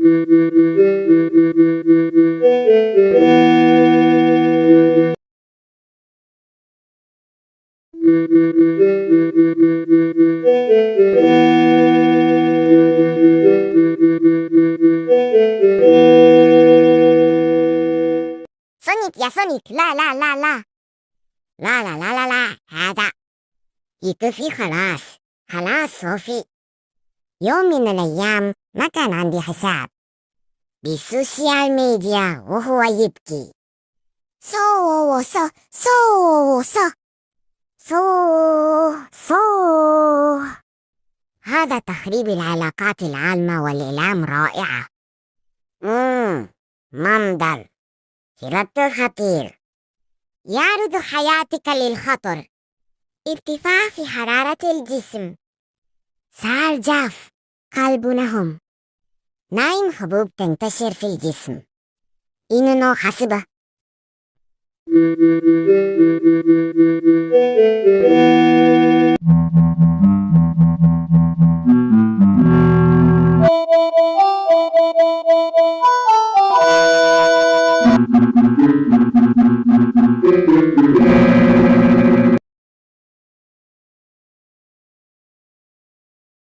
سونيك يا سونيك، لا لا لا لا لا لا لا لا لا، هذا يكفي خلاص. خلاص صوفي، يوم من الأيام ما كان عندي حساب بالسوشيال ميديا وهو يبكي. سو سو سو سو سو سو هذا تخريب العلاقات العامة والإعلام رائعة. منظر شرط خطير يعرض حياتك للخطر. ارتفاع في حرارة الجسم، سعر جاف، قلب نهم، نايم حبوب تنتشر في الجسم. إنه حسبة.